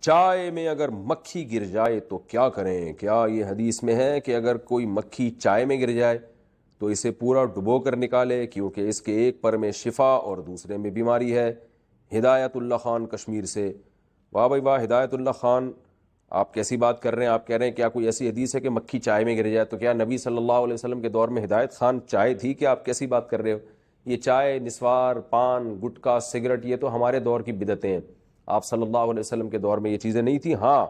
چائے میں اگر مکھی گر جائے تو کیا کریں؟ کیا یہ حدیث میں ہے کہ اگر کوئی مکھی چائے میں گر جائے تو اسے پورا ڈبو کر نکالے، کیونکہ اس کے ایک پر میں شفا اور دوسرے میں بیماری ہے؟ ہدایت اللہ خان کشمیر سے۔ واہ بھائی واہ ہدایت اللہ خان، آپ کیسی بات کر رہے ہیں؟ آپ کہہ رہے ہیں کیا کوئی ایسی حدیث ہے کہ مکھی چائے میں گر جائے؟ تو کیا نبی صلی اللہ علیہ وسلم کے دور میں ہدایت خان چائے تھی؟ کہ آپ کیسی بات کر رہے ہو؟ یہ چائے، نسوار، پان، گٹکا، سگریٹ، یہ تو ہمارے دور کی بدعتیں ہیں۔ آپ صلی اللہ علیہ وسلم کے دور میں یہ چیزیں نہیں تھیں۔ ہاں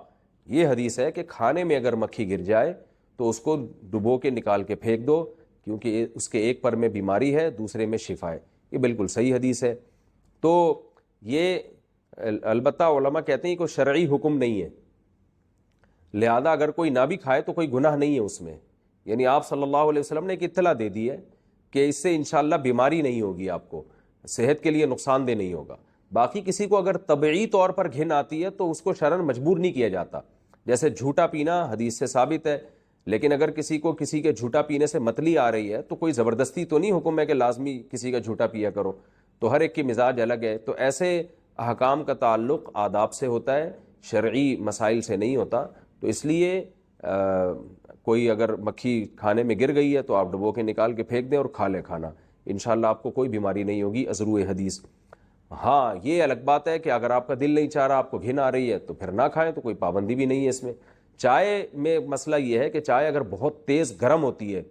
یہ حدیث ہے کہ کھانے میں اگر مکھی گر جائے تو اس کو ڈبو کے نکال کے پھینک دو، کیونکہ اس کے ایک پر میں بیماری ہے، دوسرے میں شفا ہے۔ یہ بالکل صحیح حدیث ہے۔ تو یہ البتہ علماء کہتے ہیں کہ کوئی شرعی حکم نہیں ہے، لہذا اگر کوئی نہ بھی کھائے تو کوئی گناہ نہیں ہے اس میں۔ یعنی آپ صلی اللہ علیہ وسلم نے ایک اطلاع دے دی ہے کہ اس سے انشاءاللہ بیماری نہیں ہوگی، آپ کو صحت کے لیے نقصان دہ نہیں ہوگا۔ باقی کسی کو اگر طبعی طور پر گھن آتی ہے تو اس کو شرعاً مجبور نہیں کیا جاتا، جیسے جھوٹا پینا حدیث سے ثابت ہے، لیکن اگر کسی کو کسی کے جھوٹا پینے سے متلی آ رہی ہے تو کوئی زبردستی تو نہیں حکم ہے کہ لازمی کسی کا جھوٹا پیا کرو، تو ہر ایک کی مزاج الگ ہے۔ تو ایسے احکام کا تعلق آداب سے ہوتا ہے، شرعی مسائل سے نہیں ہوتا۔ تو اس لیے کوئی اگر مکھی کھانے میں گر گئی ہے تو آپ ڈبو کے نکال کے پھینک دیں اور کھا لیں کھانا، انشاءاللہ آپ کو کوئی بیماری نہیں ہوگی ازروع حدیث۔ ہاں یہ الگ بات ہے کہ اگر آپ کا دل نہیں چاہ رہا، آپ کو گھن آ رہی ہے تو پھر نہ کھائیں، تو کوئی پابندی بھی نہیں ہے اس میں۔ چائے میں مسئلہ یہ ہے کہ چائے اگر بہت تیز گرم ہوتی ہے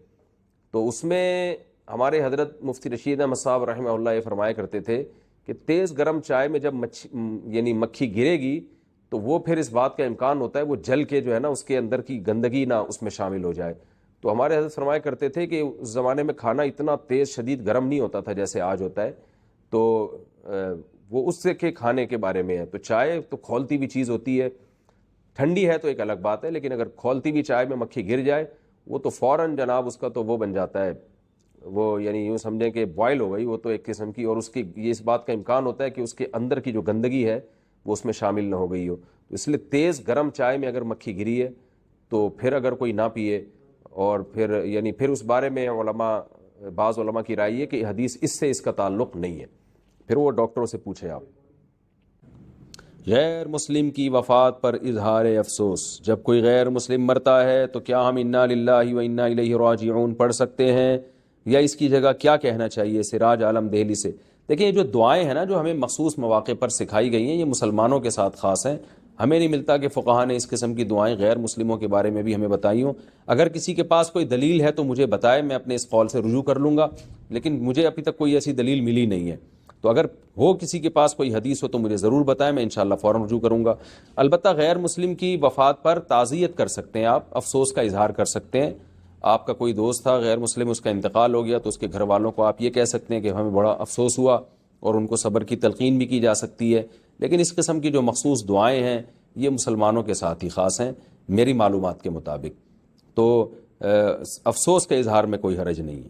تو اس میں ہمارے حضرت مفتی رشید احمد صاحب رحمہ اللہ یہ فرمایا کرتے تھے کہ تیز گرم چائے میں جب یعنی مکھی گرے گی تو وہ پھر اس بات کا امکان ہوتا ہے وہ جل کے جو ہے نا اس کے اندر کی گندگی نہ اس میں شامل ہو جائے۔ تو ہمارے حضرت فرمایا کرتے تھے کہ اس زمانے میں کھانا اتنا تیز شدید گرم نہیں ہوتا تھا جیسے آج ہوتا ہے، تو وہ اس سے کے کھانے کے بارے میں ہے۔ تو چائے تو کھولتی بھی چیز ہوتی ہے، ٹھنڈی ہے تو ایک الگ بات ہے، لیکن اگر کھولتی بھی چائے میں مکھی گر جائے وہ تو فوراً جناب اس کا تو وہ بن جاتا ہے، وہ یعنی یوں سمجھیں کہ بوائل ہو گئی وہ تو ایک قسم کی، اور اس کی یہ اس بات کا امکان ہوتا ہے کہ اس کے اندر کی جو گندگی ہے وہ اس میں شامل نہ ہو گئی ہو۔ تو اس لیے تیز گرم چائے میں اگر مکھی گری ہے تو پھر اگر کوئی نہ پیے، اور پھر یعنی پھر اس بارے میں بعض علماء کی رائے ہے کہ حدیث اس سے اس کا تعلق نہیں ہے، پھر وہ ڈاکٹروں سے پوچھیں آپ۔ غیر مسلم کی وفات پر اظہار افسوس۔ جب کوئی غیر مسلم مرتا ہے تو کیا ہم انا للہ و انا الیہ راجعون پڑھ سکتے ہیں، یا اس کی جگہ کیا کہنا چاہیے؟ سراج عالم دہلی سے۔ دیکھیں یہ جو دعائیں ہیں نا جو ہمیں مخصوص مواقع پر سکھائی گئی ہیں، یہ مسلمانوں کے ساتھ خاص ہیں۔ ہمیں نہیں ملتا کہ فقہا نے اس قسم کی دعائیں غیر مسلموں کے بارے میں بھی ہمیں بتائی ہوں۔ اگر کسی کے پاس کوئی دلیل ہے تو مجھے بتائے، میں اپنے اس قول سے رجوع کر لوں گا، لیکن مجھے ابھی تک کوئی ایسی دلیل ملی نہیں ہے۔ تو اگر ہو کسی کے پاس کوئی حدیث ہو تو مجھے ضرور بتائیں، میں انشاءاللہ فوراً رجوع کروں گا۔ البتہ غیر مسلم کی وفات پر تعزیت کر سکتے ہیں، آپ افسوس کا اظہار کر سکتے ہیں۔ آپ کا کوئی دوست تھا غیر مسلم، اس کا انتقال ہو گیا تو اس کے گھر والوں کو آپ یہ کہہ سکتے ہیں کہ ہمیں بڑا افسوس ہوا، اور ان کو صبر کی تلقین بھی کی جا سکتی ہے۔ لیکن اس قسم کی جو مخصوص دعائیں ہیں یہ مسلمانوں کے ساتھ ہی خاص ہیں میری معلومات کے مطابق، تو افسوس کے اظہار میں کوئی حرج نہیں ہے۔